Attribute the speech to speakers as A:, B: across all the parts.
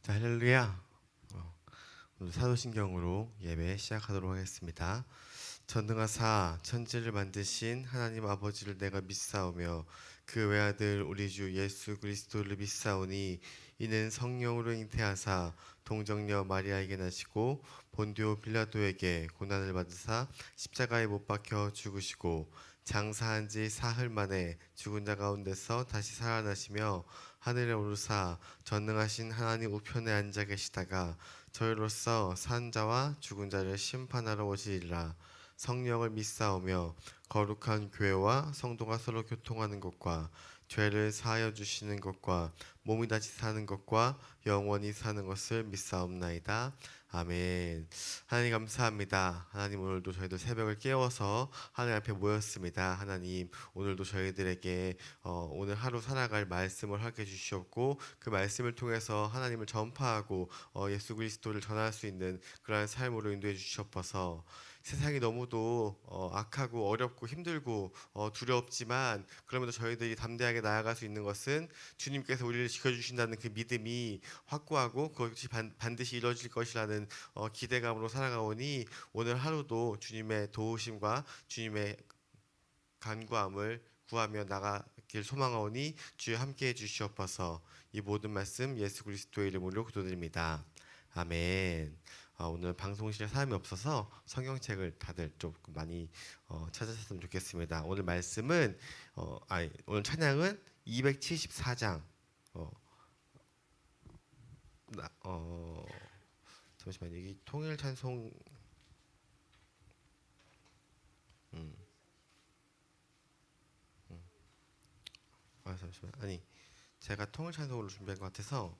A: 자, 할렐루야. 오늘 사도신경으로 예배 시작하도록 하겠습니다. 전능하사 천지를 만드신 하나님 아버지를 내가 믿사오며 그 외아들 우리 주 예수 그리스도를 믿사오니 이는 성령으로 잉태하사 동정녀 마리아에게 나시고 본디오 빌라도에게 고난을 받으사 십자가에 못 박혀 죽으시고 장사한 지 사흘 만에 죽은 자 가운데서 다시 살아나시며 하늘에 오르사 전능하신 하나님 우편에 앉아 계시다가 저희로서 산 자와 죽은 자를 심판하러 오시리라. 성령을 믿사오며 거룩한 교회와 성도가 서로 교통하는 것과 죄를 사하여 주시는 것과 몸이 다시 사는 것과 영원히 사는 것을 믿사옵나이다. 아멘. 하나님 감사합니다. 하나님 오늘도 저희들 새벽을 깨워서 하나님 앞에 모였습니다. 하나님 오늘도 저희들에게 오늘 하루 살아갈 말씀을 하게 해주시옵고 그 말씀을 통해서 하나님을 전파하고 예수 그리스도를 전할 수 있는 그러한 삶으로 인도해 주시옵소서. 세상이 너무도 악하고 어렵고 힘들고 두렵지만 그럼에도 저희들이 담대하게 나아갈 수 있는 것은 주님께서 우리를 지켜주신다는 그 믿음이 확고하고 그것이 반드시 이루어질 것이라는 기대감으로 살아가오니 오늘 하루도 주님의 도우심과 주님의 간구함을 구하며 나가길 소망하오니 주여 함께해 주시옵소서. 이 모든 말씀 예수 그리스도의 이름으로 기도드립니다. 아멘. 오늘 방송실에 사람이 없어서 성경책을 다들 좀 많이 찾으셨으면 좋겠습니다. 오늘 말씀은 오늘 찬양은 274장 잠시만요. 여기 통일 찬송 잠시만. 아니 제가 통일 찬송으로 준비한 것 같아서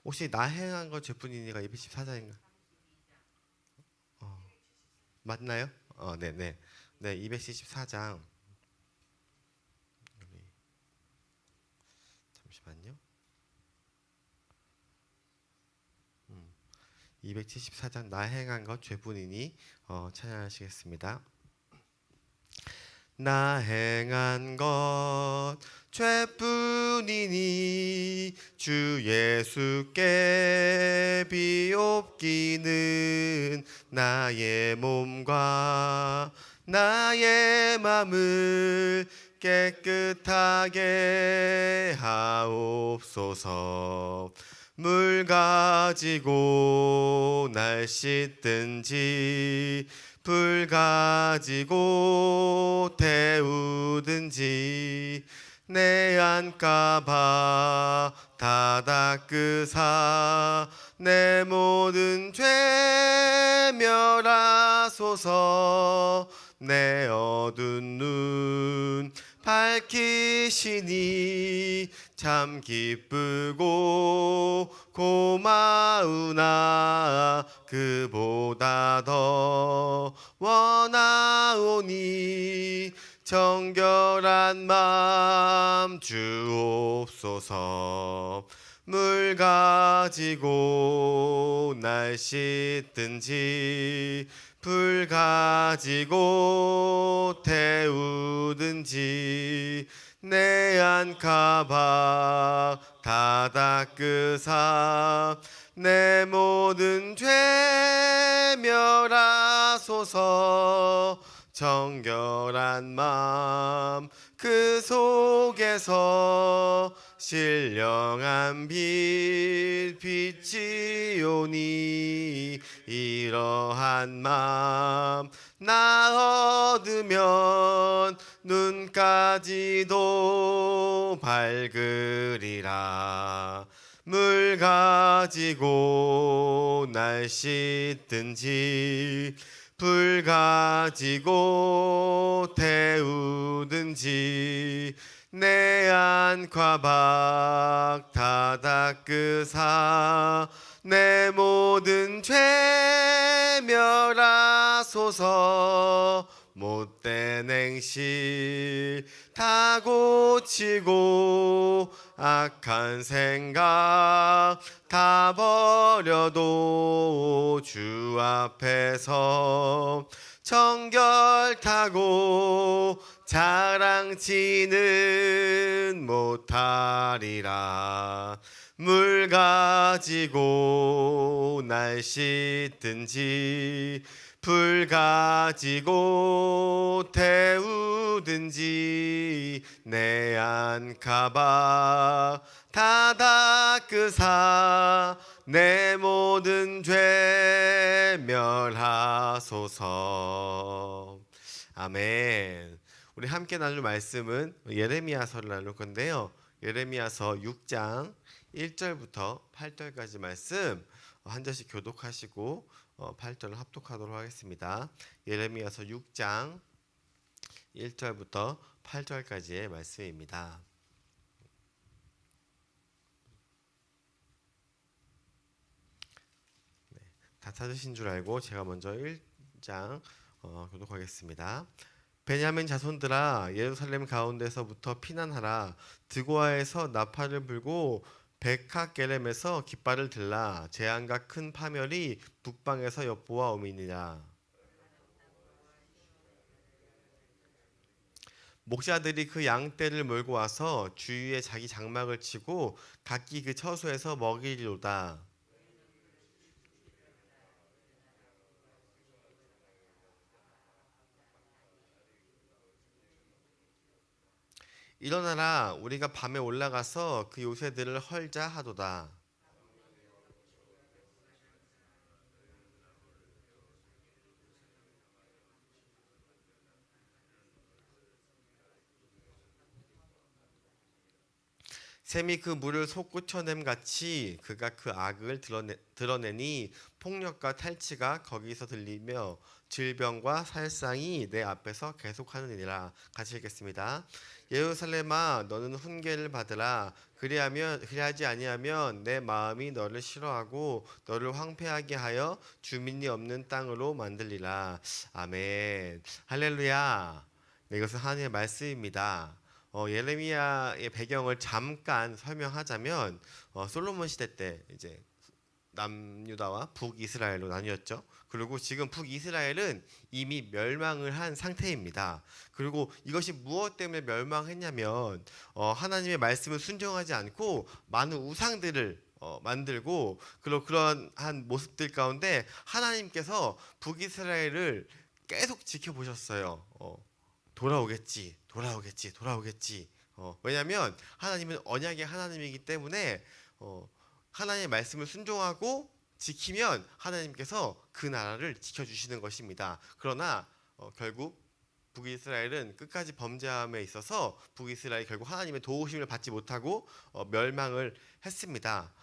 A: 혹시 나 행한 것 죄뿐이니가 214장인가? 맞나요? 네네. 네, 274장. 잠시만요. 274장 나 행한 것 죄뿐이니 찬양하시겠습니다. 나 행한 것 죄뿐이니 주 예수께 비옵기는 나의 몸과 나의 맘을 깨끗하게 하옵소서. 물 가지고 날 씻든지 불 가지고 태우든지 내 안가봐 다 닦으사 내 모든 죄 멸하소서. 내 어두운 눈 밝히시니 참 기쁘고 고마우나 그보다 더 원하오니 정결한 마음 주옵소서. 물 가지고 날 씻든지 불 가지고 태우든지 내 안가박 다 닦으사 내 모든 죄 멸하소서. 정결한 마음 그 속에서 신령한 빛 비치오니 이러한 마음 나 얻으면 눈까지도 밝으리라. 물 가지고 날 씻든지 불 가지고 태우든지 내 안가박 다 닦으사 내 모든 죄 멸하소서. 못된 행실 다 고치고 악한 생각 다 버려도 주 앞에서 정결 타고 자랑치는 못하리라. 물 가지고 날 씻든지 불 가지고 태우든지 내 안 가봐 다 닦으사 내 모든 죄 멸하소서. 아멘. 우리 함께 나눌 말씀은 예레미야서를 나눌 건데요. 예레미야서 6장 1절부터 8절까지 말씀 한 절씩 교독하시고 8절을 합독하도록 하겠습니다. 예레미야서 6장 1절부터 8절까지의 말씀입니다. 다 찾으신 줄 알고 제가 먼저 1장 교독하겠습니다. 베냐민 자손들아 예루살렘 가운데서부터 피난하라. 드고아에서 나팔을 불고 백학게렘에서 깃발을 들라. 재앙과 큰 파멸이 북방에서 엿보아 오미니라. 목자들이 그 양떼를 몰고 와서 주위에 자기 장막을 치고 각기 그 처소에서 먹이리로다. 일어나라 우리가 밤에 올라가서 그 요새들을 헐자 하도다. 샘이 그 물을 솟구쳐냄 같이 그가 그 악을 드러내니 폭력과 탈취가 거기서 들리며 질병과 살상이 내 앞에서 계속하느니라. 같이 읽겠습니다. 예루살렘아 너는 훈계를 받으라. 그리하지 아니하면 내 마음이 너를 싫어하고 너를 황폐하게 하여 주민이 없는 땅으로 만들리라. 아멘. 할렐루야. 네, 이것은 하나님의 말씀입니다. 예레미야의 배경을 잠깐 설명하자면 솔로몬 시대 때 이제 남유다와 북이스라엘로 나뉘었죠. 그리고 지금 북이스라엘은 이미 멸망을 한 상태입니다. 그리고 이것이 무엇 때문에 멸망했냐면 하나님의 말씀을 순종하지 않고 많은 우상들을 만들고 그러한 모습들 가운데 하나님께서 북이스라엘을 계속 지켜보셨어요. 돌아오겠지. 왜냐하면 하나님은 언약의 하나님이기 때문에 하나님의 말씀을 순종하고 지키면 하나님께서 그 나라를 지켜주시는 것입니다. 그러나 결국 북이스라엘은 끝까지 범죄함에 있어서 북이스라엘이 결국 하나님의 도우심을 받지 못하고 멸망을 했습니다.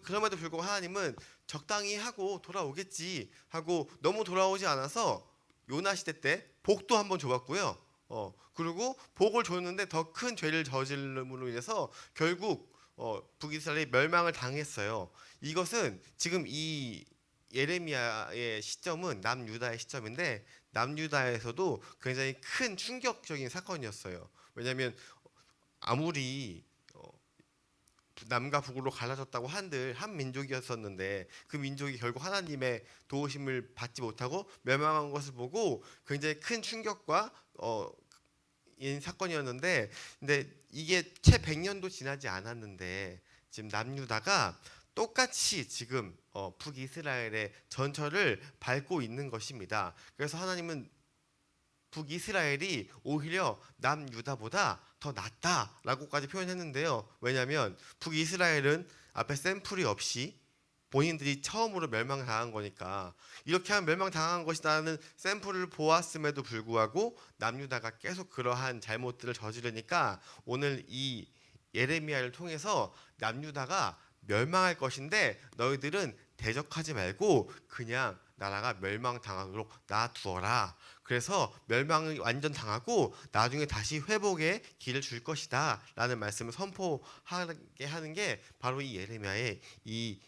A: 그럼에도 불구하고 하나님은 적당히 하고 돌아오겠지 하고 너무 돌아오지 않아서 요나 시대 때 복도 한번 줘봤고요. 그리고 복을 줬는데 더 큰 죄를 저질름으로 인해서 결국 북이스라엘이 멸망을 당했어요. 이것은 지금 이 예레미야의 시점은 남유다의 시점인데 남유다에서도 굉장히 큰 충격적인 사건이었어요. 왜냐하면 아무리 남과 북으로 갈라졌다고 한들 한 민족이었었는데 그 민족이 결국 하나님의 도우심을 받지 못하고 멸망한 것을 보고 굉장히 큰 충격과 인 사건이었는데, 근데 이게 채 100년도 지나지 않았는데 지금 남유다가 똑같이 지금 북이스라엘의 전철을 밟고 있는 것입니다. 그래서 하나님은 북이스라엘이 오히려 남유다보다 더 낫다라고까지 표현했는데요. 왜냐하면 북이스라엘은 앞에 샘플이 없이 본인들이 처음으로 멸망당한 거니까 이렇게 하면 멸망당한 것이라는 샘플을 보았음에도 불구하고 남유다가 계속 그러한 잘못들을 저지르니까 오늘 이 예레미야를 통해서 남유다가 멸망할 것인데 너희들은 대적하지 말고 그냥 나라가 멸망당하도록 놔두어라. 그래서 멸망을 완전 당하고 나중에 다시 회복의 길을 줄 것이다 라는 말씀을 선포하게 하는 게 바로 이 예레미야의 이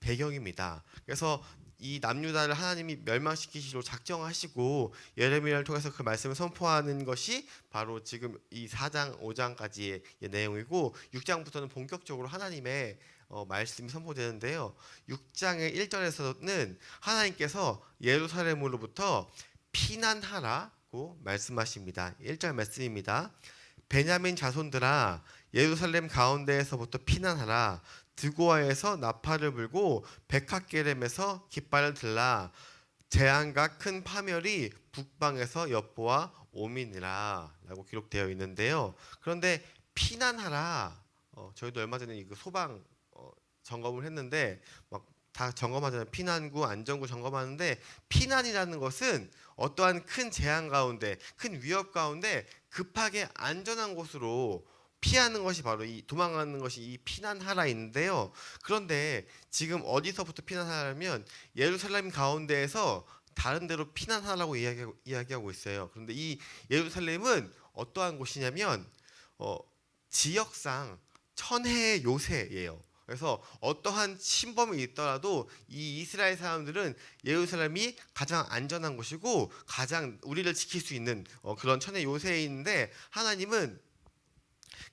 A: 배경입니다. 그래서 이 남유다를 하나님이 멸망시키시로 작정하시고 예레미야를 통해서 그 말씀을 선포하는 것이 바로 지금 이 4장 5장까지의 내용이고 6장부터는 본격적으로 하나님의 말씀이 선포되는데요. 6장의 1절에서는 하나님께서 예루살렘으로부터 피난하라 라고 말씀하십니다. 1절 말씀입니다. 베냐민 자손들아 예루살렘 가운데에서부터 피난하라. 드고아에서 나팔을 불고 백합게렘에서 깃발을 들라. 재앙과 큰 파멸이 북방에서 엿보아 오미니라 라고 기록되어 있는데요. 그런데 피난하라, 저희도 얼마 전에 이거 소방 점검을 했는데 막 다 점검하잖아요. 피난구, 안전구 점검하는데 피난이라는 것은 어떠한 큰 재앙 가운데, 큰 위협 가운데 급하게 안전한 곳으로 피하는 것이 바로 이 도망가는 것이 이 피난하라인데요. 그런데 지금 어디서부터 피난하라면 예루살렘 가운데에서 다른 데로 피난하라고 이야기하고 있어요. 그런데 이 예루살렘은 어떠한 곳이냐면 지역상 천혜의 요새예요. 그래서 어떠한 침범이 있더라도 이 이스라엘 사람들은 예루살렘이 가장 안전한 곳이고 가장 우리를 지킬 수 있는 그런 천혜 요새인데, 하나님은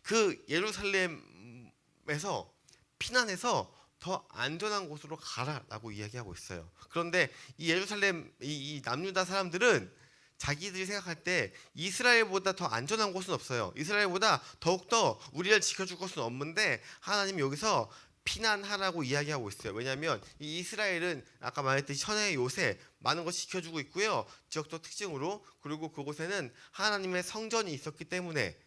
A: 그 예루살렘에서 피난해서 더 안전한 곳으로 가라라고 이야기하고 있어요. 그런데 이 예루살렘 이 남유다 사람들은 자기들이 생각할 때 이스라엘보다 더 안전한 곳은 없어요. 이스라엘보다 더욱더 우리를 지켜줄 곳은 없는데 하나님이 여기서 피난하라고 이야기하고 있어요. 왜냐하면 이 이스라엘은 아까 말했듯이 천혜의 요새 많은 것을 지켜주고 있고요. 지역적 특징으로, 그리고 그곳에는 하나님의 성전이 있었기 때문에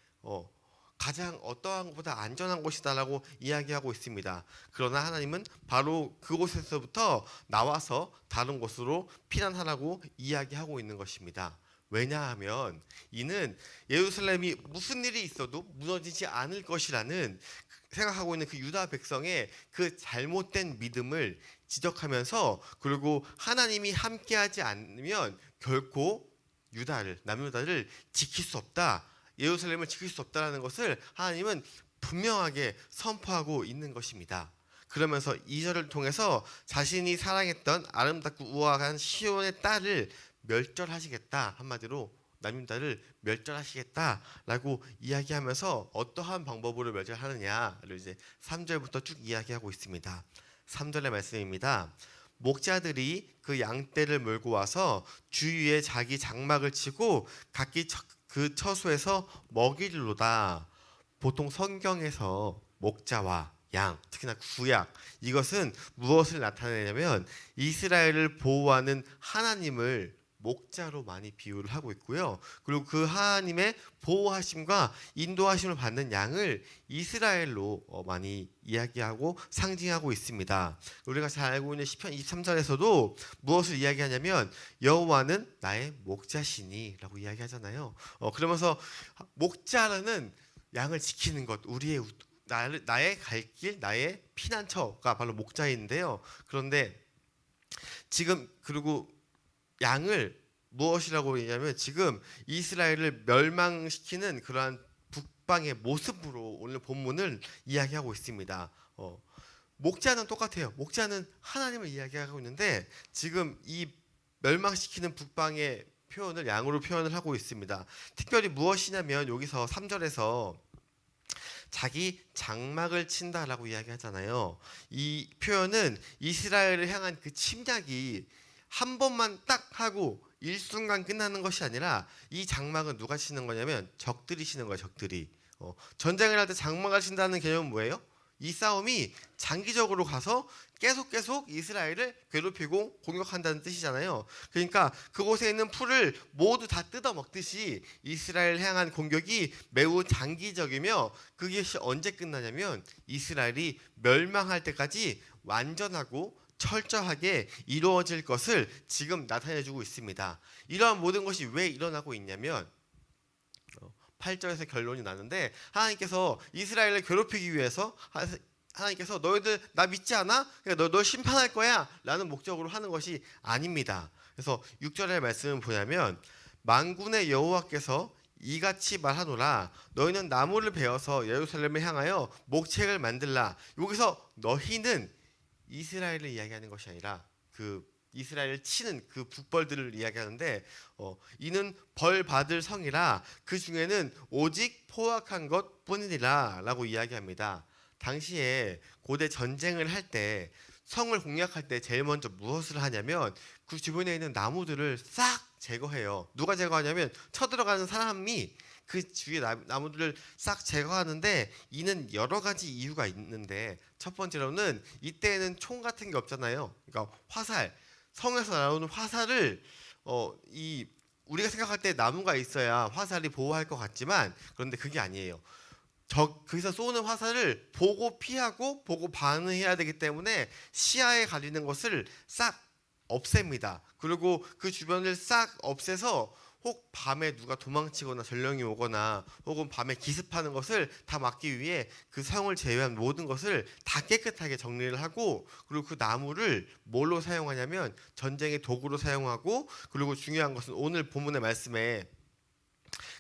A: 가장 어떠한 것보다 안전한 곳이다라고 이야기하고 있습니다. 그러나 하나님은 바로 그곳에서부터 나와서 다른 곳으로 피난하라고 이야기하고 있는 것입니다. 왜냐하면 이는 예루살렘이 무슨 일이 있어도 무너지지 않을 것이라는 생각하고 있는 그 유다 백성의 그 잘못된 믿음을 지적하면서, 그리고 하나님이 함께하지 않으면 결코 남유다를 지킬 수 없다, 예루살렘을 지킬 수 없다라는 것을 하나님은 분명하게 선포하고 있는 것입니다. 그러면서 2절을 통해서 자신이 사랑했던 아름답고 우아한 시온의 딸을 멸절하시겠다, 한마디로 남유다를 멸절하시겠다라고 이야기하면서 어떠한 방법으로 멸절하느냐를 이제 3절부터 쭉 이야기하고 있습니다. 3절의 말씀입니다. 목자들이 그 양떼를 몰고 와서 주위에 자기 장막을 치고 각기 그 처소에서 먹이리로다. 보통 성경에서 목자와 양, 특히나 구약, 이것은 무엇을 나타내냐면 이스라엘을 보호하는 하나님을 목자로 많이 비유를 하고 있고요. 그리고 그 하나님의 보호하심과 인도하심을 받는 양을 이스라엘로 많이 이야기하고 상징하고 있습니다. 우리가 잘 알고 있는 시편 23절에서도 무엇을 이야기하냐면 여호와는 나의 목자시니 라고 이야기하잖아요. 그러면서 목자라는 양을 지키는 것, 나의 갈 길, 나의 피난처가 바로 목자인데요. 그런데 지금 그리고 양을 무엇이라고 얘기하면 지금 이스라엘을 멸망시키는 그러한 북방의 모습으로 오늘 본문을 이야기하고 있습니다. 목자는 똑같아요. 목자는 하나님을 이야기하고 있는데 지금 이 멸망시키는 북방의 표현을 양으로 표현을 하고 있습니다. 특별히 무엇이냐면 여기서 3절에서 자기 장막을 친다라고 이야기하잖아요. 이 표현은 이스라엘을 향한 그 침략이 한 번만 딱 하고 일순간 끝나는 것이 아니라 이 장막은 누가 치는 거냐면 적들이 치는 거예요. 적들이. 전쟁을 할 때 장막을 친다는 개념은 뭐예요? 이 싸움이 장기적으로 가서 계속 이스라엘을 괴롭히고 공격한다는 뜻이잖아요. 그러니까 그곳에 있는 풀을 모두 다 뜯어 먹듯이 이스라엘을 향한 공격이 매우 장기적이며 그것이 언제 끝나냐면 이스라엘이 멸망할 때까지 완전하고 철저하게 이루어질 것을 지금 나타내주고 있습니다. 이러한 모든 것이 왜 일어나고 있냐면 8절에서 결론이 나는데, 하나님께서 이스라엘을 괴롭히기 위해서 하나님께서 너희들 나 믿지 않아? 그러니까 너 심판할 거야 라는 목적으로 하는 것이 아닙니다. 그래서 6절의 말씀은 뭐냐면 만군의 여호와께서 이같이 말하노라. 너희는 나무를 베어서 예루살렘을 향하여 목책을 만들라. 여기서 너희는 이스라엘을 이야기하는 것이 아니라 그 이스라엘을 치는 그 북벌들을 이야기하는데, 이는 벌 받을 성이라 그 중에는 오직 포악한 것 뿐이니라 라고 이야기합니다. 당시에 고대 전쟁을 할 때 성을 공략할 때 제일 먼저 무엇을 하냐면 그 주변에 있는 나무들을 싹 제거해요. 누가 제거하냐면 쳐들어가는 사람이 그 주위의 나무들을 싹 제거하는데, 이는 여러 가지 이유가 있는데, 첫 번째로는 이때에는 총 같은 게 없잖아요. 그러니까 화살, 성에서 나오는 화살을 이 우리가 생각할 때 나무가 있어야 화살이 보호할 것 같지만, 그런데 그게 아니에요. 거기서 쏘는 화살을 보고 피하고 보고 반응해야 되기 때문에 시야에 가리는 것을 싹 없앱니다. 그리고 그 주변을 싹 없애서 혹 밤에 누가 도망치거나 전령이 오거나 혹은 밤에 기습하는 것을 다 막기 위해 그 성을 제외한 모든 것을 다 깨끗하게 정리를 하고, 그리고 그 나무를 뭘로 사용하냐면 전쟁의 도구로 사용하고, 그리고 중요한 것은 오늘 본문의 말씀에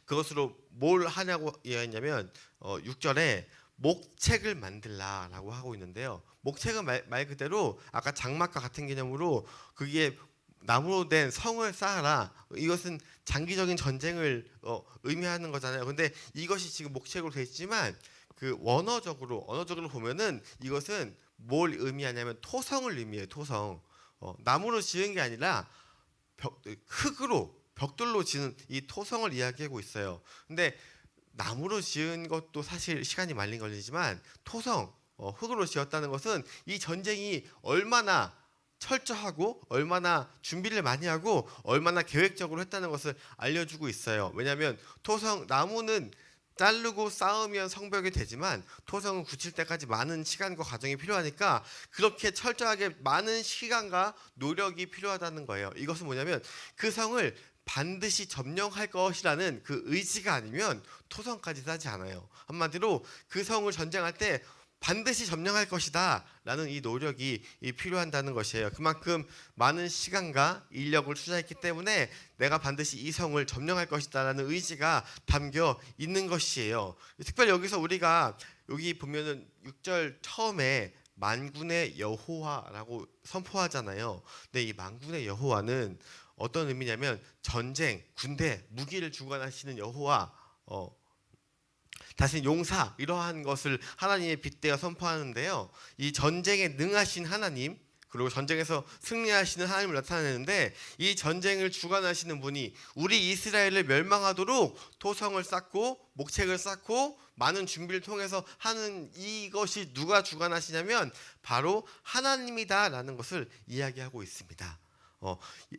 A: 그것으로 뭘 하냐고 이야기했냐면 6절에 목책을 만들라라고 하고 있는데요. 목책은 말 그대로 아까 장막과 같은 개념으로 그게 나무로 된 성을 쌓아라. 이것은 장기적인 전쟁을 의미하는 거잖아요. 근데 이것이 지금 목책으로 되어 있지만 그 언어적으로 보면은 이것은 뭘 의미하냐면 토성을 의미해요. 토성. 나무로 지은 게 아니라 흙으로 벽돌로 지은 이 토성을 이야기하고 있어요. 근데 나무로 지은 것도 사실 시간이 많이 걸리지만 토성, 흙으로 지었다는 것은 이 전쟁이 얼마나 철저하고 얼마나 준비를 많이 하고 얼마나 계획적으로 했다는 것을 알려주고 있어요. 왜냐하면 토성, 나무는 자르고 쌓으면 성벽이 되지만 토성은 굳힐 때까지 많은 시간과 과정이 필요하니까 그렇게 철저하게 많은 시간과 노력이 필요하다는 거예요. 이것은 뭐냐면 그 성을 반드시 점령할 것이라는 그 의지가 아니면 토성까지 쌓지 않아요. 한마디로 그 성을 전쟁할 때 반드시 점령할 것이다 라는 이 노력이 필요한다는 것이에요. 그만큼 많은 시간과 인력을 투자했기 때문에 내가 반드시 이 성을 점령할 것이다 라는 의지가 담겨 있는 것이에요. 특별히 여기서 우리가 여기 보면은 6절 처음에 만군의 여호와라고 선포하잖아요. 근데 이 만군의 여호와는 어떤 의미냐면 전쟁, 군대, 무기를 주관하시는 여호와, 다시 용사, 이러한 것을 하나님의 빗대어 선포하는데요. 이 전쟁에 능하신 하나님, 그리고 전쟁에서 승리하시는 하나님을 나타내는데, 이 전쟁을 주관하시는 분이 우리 이스라엘을 멸망하도록 토성을 쌓고 목책을 쌓고 많은 준비를 통해서 하는 이것이 누가 주관하시냐면 바로 하나님이다라는 것을 이야기하고 있습니다.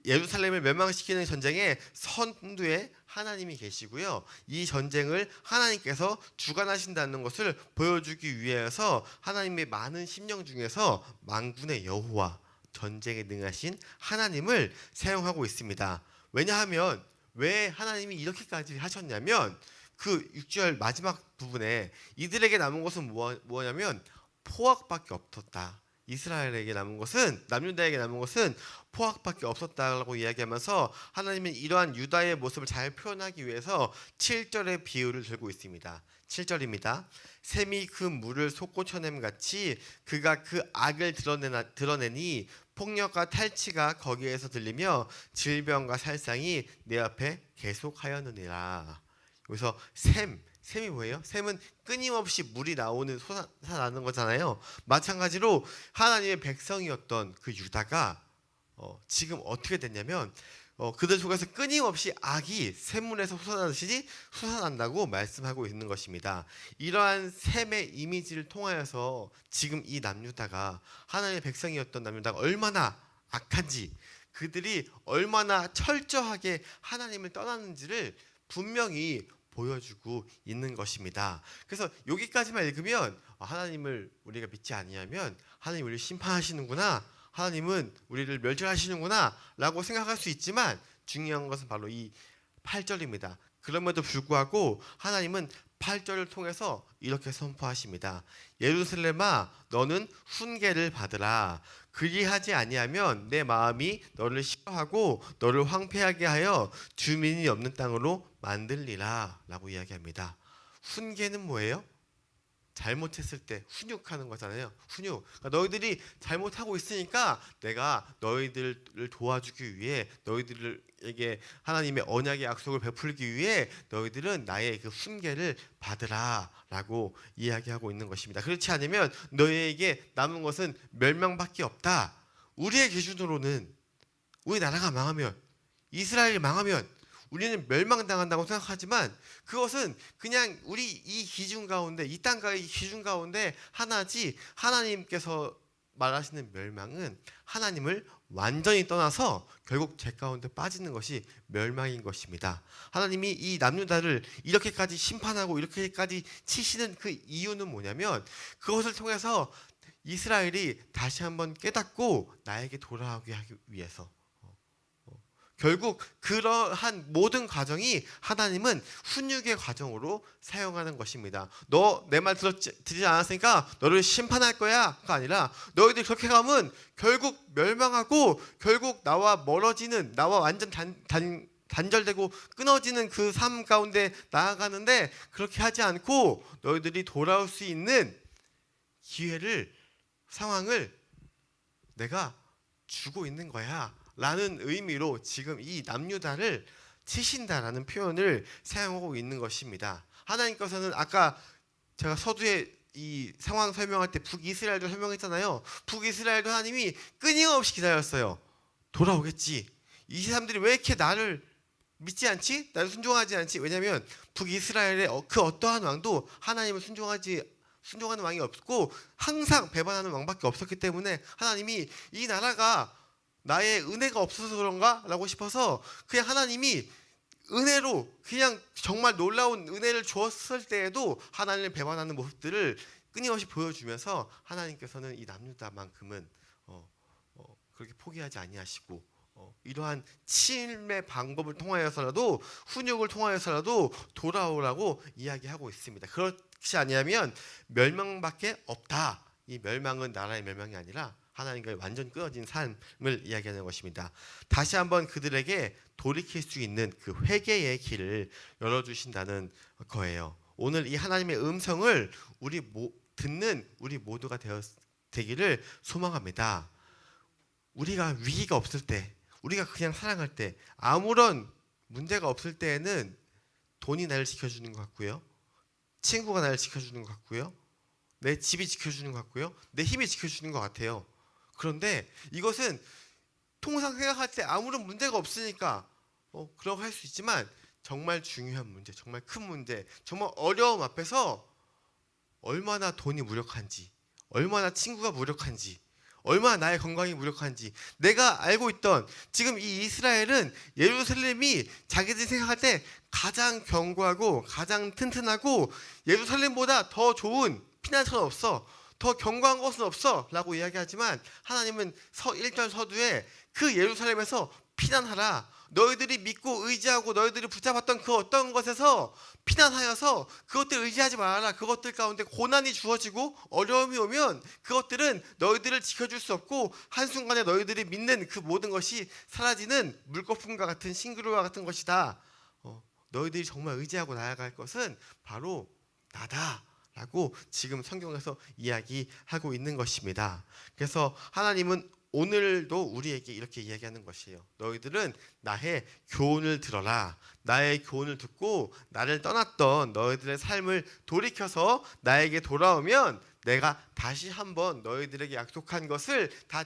A: 예루살렘을 멸망시키는 전쟁에 선두에 하나님이 계시고요. 이 전쟁을 하나님께서 주관하신다는 것을 보여주기 위해서 하나님의 많은 심령 중에서 만군의 여호와, 전쟁에 능하신 하나님을 사용하고 있습니다. 왜냐하면 왜 하나님이 이렇게까지 하셨냐면 그 6절 마지막 부분에 이들에게 남은 것은 뭐냐면 포악밖에 없었다. 이스라엘에게 남은 것은, 남유다에게 남은 것은 포악밖에 없었다라고 이야기하면서 하나님은 이러한 유다의 모습을 잘 표현하기 위해서 7절의 비유를 들고 있습니다. 7절입니다. 샘이 그 물을 솟구쳐냄 같이 그가 그 악을 드러내니 폭력과 탈취가 거기에서 들리며 질병과 살상이 내 앞에 계속하였느니라. 여기서 샘이 뭐예요? 샘은 끊임없이 물이 나오는 솟아나는 거잖아요. 마찬가지로 하나님의 백성이었던 그 유다가 지금 어떻게 됐냐면 그들 속에서 끊임없이 악이 샘물에서 솟아나듯이 솟아난다고 말씀하고 있는 것입니다. 이러한 샘의 이미지를 통하여서 지금 이 남유다가, 하나님의 백성이었던 남유다가 얼마나 악한지, 그들이 얼마나 철저하게 하나님을 떠났는지를 분명히 보여주고 있는 것입니다. 그래서 여기까지만 읽으면 하나님을 우리가 믿지 아니하면 하나님 우리를 심판하시는구나, 하나님은 우리를 멸절하시는구나 라고 생각할 수 있지만 중요한 것은 바로 이 8절입니다. 그럼에도 불구하고 하나님은 8절을 통해서 이렇게 선포하십니다. 예루살렘아 너는 훈계를 받으라. 그리하지 아니하면 내 마음이 너를 싫어하고 너를 황폐하게 하여 주민이 없는 땅으로 만들리라 라고 이야기합니다. 훈계는 뭐예요? 잘못했을 때 훈육하는 거잖아요. 훈육. 그러니까 너희들이 잘못하고 있으니까 내가 너희들을 도와주기 위해, 너희들에게 하나님의 언약의 약속을 베풀기 위해 너희들은 나의 그 훈계를 받으라라고 이야기하고 있는 것입니다. 그렇지 않으면 너희에게 남은 것은 멸망밖에 없다. 우리의 기준으로는 우리 나라가 망하면 이스라엘이 망하면 우리는 멸망당한다고 생각하지만 그것은 그냥 우리 이 기준 가운데, 이 땅의 기준 가운데 하나지, 하나님께서 말하시는 멸망은 하나님을 완전히 떠나서 결국 죄 가운데 빠지는 것이 멸망인 것입니다. 하나님이 이 남유다를 이렇게까지 심판하고 이렇게까지 치시는 그 이유는 뭐냐면 그것을 통해서 이스라엘이 다시 한번 깨닫고 나에게 돌아오게 하기 위해서, 결국 그러한 모든 과정이 하나님은 훈육의 과정으로 사용하는 것입니다. 너 내 말 듣지 않았으니까 너를 심판할 거야가 아니라 너희들이 그렇게 가면 결국 멸망하고 결국 나와 멀어지는, 나와 완전 단절되고 끊어지는 그 삶 가운데 나아가는데, 그렇게 하지 않고 너희들이 돌아올 수 있는 기회를, 상황을 내가 주고 있는 거야 라는 의미로 지금 이 남유다를 치신다라는 표현을 사용하고 있는 것입니다. 하나님께서는 아까 제가 서두에 이 상황 설명할 때 북이스라엘도 설명했잖아요. 북이스라엘도 하나님이 끊임없이 기다렸어요. 돌아오겠지. 이 사람들이 왜 이렇게 나를 믿지 않지? 나를 순종하지 않지? 왜냐하면 북이스라엘의 그 어떠한 왕도 하나님을 순종하는 왕이 없고 항상 배반하는 왕밖에 없었기 때문에 하나님이 이 나라가 나의 은혜가 없어서 그런가? 라고 싶어서 그냥 하나님이 은혜로 그냥 정말 놀라운 은혜를 주었을 때에도 하나님을 배반하는 모습들을 끊임없이 보여주면서 하나님께서는 이 남유다만큼은 그렇게 포기하지 아니하시고 이러한 침의 방법을 통하여서라도, 훈육을 통하여서라도 돌아오라고 이야기하고 있습니다. 그렇지 아니하면 멸망밖에 없다. 이 멸망은 나라의 멸망이 아니라 하나님과 완전 끊어진 삶을 이야기하는 것입니다. 다시 한번 그들에게 돌이킬 수 있는 그 회개의 길을 열어주신다는 거예요. 오늘 이 하나님의 음성을 듣는 우리 모두가 되기를 소망합니다. 우리가 위기가 없을 때, 우리가 그냥 살아갈 때, 아무런 문제가 없을 때에는 돈이 나를 지켜주는 것 같고요, 친구가 나를 지켜주는 것 같고요, 내 집이 지켜주는 것 같고요, 내 힘이 지켜주는 것 같아요. 그런데 이것은 통상 생각할 때 아무런 문제가 없으니까 그러고 할 수 있지만, 정말 중요한 문제, 정말 큰 문제, 정말 어려움 앞에서 얼마나 돈이 무력한지, 얼마나 친구가 무력한지, 얼마나 나의 건강이 무력한지, 내가 알고 있던, 지금 이 이스라엘은 예루살렘이 자기들이 생각할 때 가장 견고하고 가장 튼튼하고 예루살렘보다 더 좋은 피난처는 없어, 더 견고한 것은 없어 라고 이야기하지만 하나님은 1절 서두에 그 예루살렘에서 피난하라, 너희들이 믿고 의지하고 너희들이 붙잡았던 그 어떤 것에서 피난하여서 그것들을 의지하지 말아라. 그것들 가운데 고난이 주어지고 어려움이 오면 그것들은 너희들을 지켜줄 수 없고 한순간에 너희들이 믿는 그 모든 것이 사라지는 물거품과 같은 싱그러움과 같은 것이다. 너희들이 정말 의지하고 나아갈 것은 바로 나다 라고 지금 성경에서 이야기하고 있는 것입니다. 그래서 하나님은 오늘도 우리에게 이렇게 이야기하는 것이에요. 너희들은 나의 교훈을 들어라. 나의 교훈을 듣고 나를 떠났던 너희들의 삶을 돌이켜서 나에게 돌아오면 내가 다시 한번 너희들에게 약속한 것을 다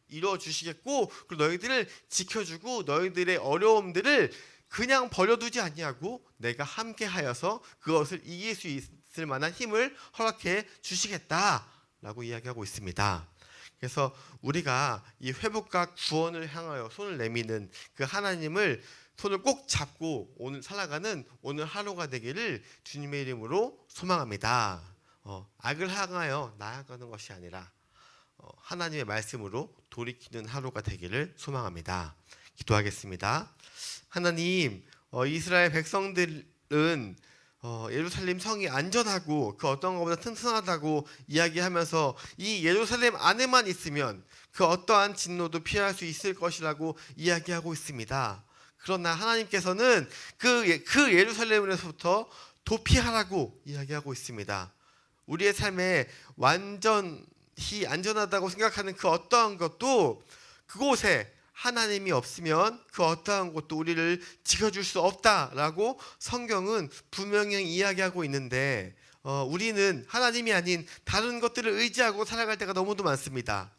A: 이루어 주시겠고, 그리고 너희들을 지켜주고 너희들의 어려움들을 그냥 버려두지 아니하고 내가 함께하여서 그것을 이길 수 있을 만한 힘을 허락해 주시겠다라고 이야기하고 있습니다. 그래서 우리가 이 회복과 구원을 향하여 손을 내미는 그 하나님을 손을 꼭 잡고 오늘 살아가는 오늘 하루가 되기를 주님의 이름으로 소망합니다. 악을 향하여 나아가는 것이 아니라 하나님의 말씀으로 돌이키는 하루가 되기를 소망합니다. 기도하겠습니다. 하나님, 이스라엘 백성들은 예루살렘 성이 안전하고 그 어떤 것보다 튼튼하다고 이야기하면서 이 예루살렘 안에만 있으면 그 어떠한 진노도 피할 수 있을 것이라고 이야기하고 있습니다. 그러나 하나님께서는 그 예루살렘에서부터 도피하라고 이야기하고 있습니다. 우리의 삶에 완전히 안전하다고 생각하는 그 어떠한 것도 그곳에 하나님이 없으면 그 어떠한 것도 우리를 지켜줄 수 없다라고 성경은 분명히 이야기하고 있는데, 우리는 하나님이 아닌 다른 것들을 의지하고 살아갈 때가 너무도 많습니다.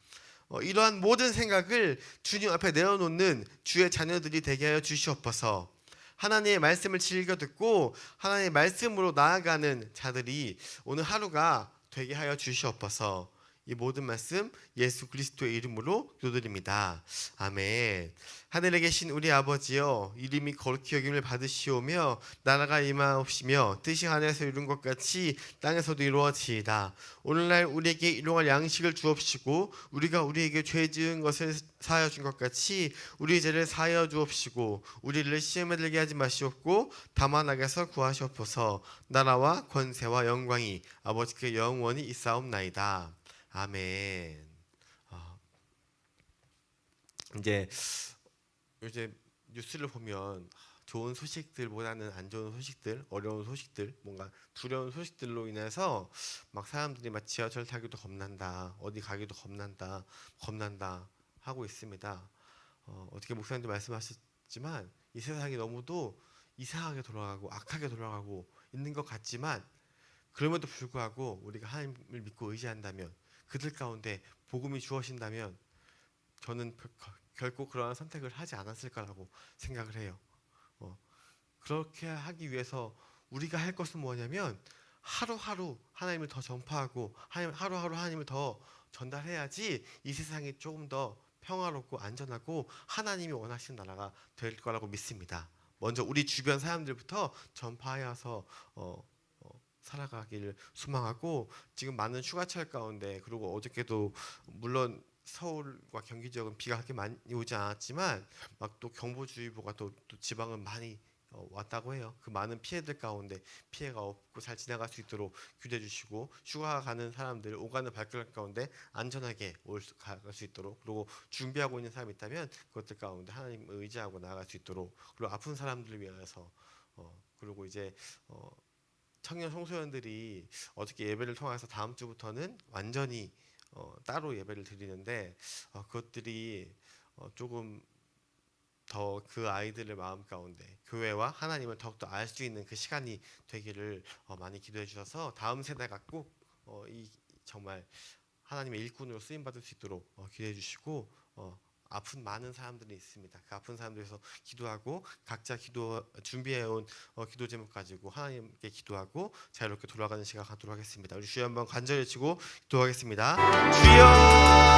A: 이러한 모든 생각을 주님 앞에 내어놓는 주의 자녀들이 되게 하여 주시옵소서. 하나님의 말씀을 즐겨 듣고 하나님의 말씀으로 나아가는 자들이 오늘 하루가 되게 하여 주시옵소서. 이 모든 말씀 예수 그리스도의 이름으로 기도드립니다. 아멘. 하늘에 계신 우리 아버지여, 이름이 거룩히 여김을 받으시오며 나라가 임하옵시며 뜻이 하늘에서 이룬 것 같이 땅에서도 이루어지이다. 오늘날 우리에게 일용할 양식을 주옵시고 우리가 우리에게 죄 지은 것을 사하여 준 것 같이 우리 죄를 사하여 주옵시고 우리를 시험에 들게 하지 마시옵고 다만 악에서 구하시옵소서. 나라와 권세와 영광이 아버지께 영원히 있사옵나이다. 아멘. 이제 요새 뉴스를 보면 좋은 소식들보다는 안 좋은 소식들, 어려운 소식들, 뭔가 두려운 소식들로 인해서 막 사람들이 막 지하철 타기도 겁난다, 어디 가기도 겁난다 하고 있습니다. 어떻게 목사님도 말씀하셨지만 이 세상이 너무도 이상하게 돌아가고 악하게 돌아가고 있는 것 같지만, 그럼에도 불구하고 우리가 하나님을 믿고 의지한다면, 그들 가운데 복음이 주어진다면 저는 결코 그러한 선택을 하지 않았을 거라고 생각을 해요. 그렇게 하기 위해서 우리가 할 것은 뭐냐면 하루하루 하나님을 더 전파하고 하루하루 하나님을 더 전달해야지 이 세상이 조금 더 평화롭고 안전하고 하나님이 원하시는 나라가 될 거라고 믿습니다. 먼저 우리 주변 사람들부터 전파하여서 살아가기를 소망하고, 지금 많은 휴가철 가운데, 그리고 어저께도 물론 서울과 경기 지역은 비가 그렇게 많이 오지 않았지만 막 또 경보주의보가 또 지방은 많이 왔다고 해요. 그 많은 피해들 가운데 피해가 없고 잘 지나갈 수 있도록 규제해 주시고, 휴가 가는 사람들 오가는 발길 가운데 안전하게 갈 수 있도록, 그리고 준비하고 있는 사람이 있다면 그것들 가운데 하나님을 의지하고 나아갈 수 있도록, 그리고 아픈 사람들을 위해서 그리고 이제 청년 청소년들이 어떻게 예배를 통해서 다음 주부터는 완전히 따로 예배를 드리는데, 그것들이 조금 더 그 아이들의 마음 가운데 교회와 하나님을 더욱더 알 수 있는 그 시간이 되기를 많이 기도해 주셔서 다음 세대가 꼭 이 정말 하나님의 일꾼으로 쓰임 받을 수 있도록 기도해 주시고, 아픈 많은 사람들이 있습니다. 그 아픈 사람들에서 기도하고 각자 준비해온 기도 제목 가지고 하나님께 기도하고 자유롭게 돌아가는 시간 갖도록 하겠습니다. 우리 주여 한번 간절히 치고 기도하겠습니다. 주여!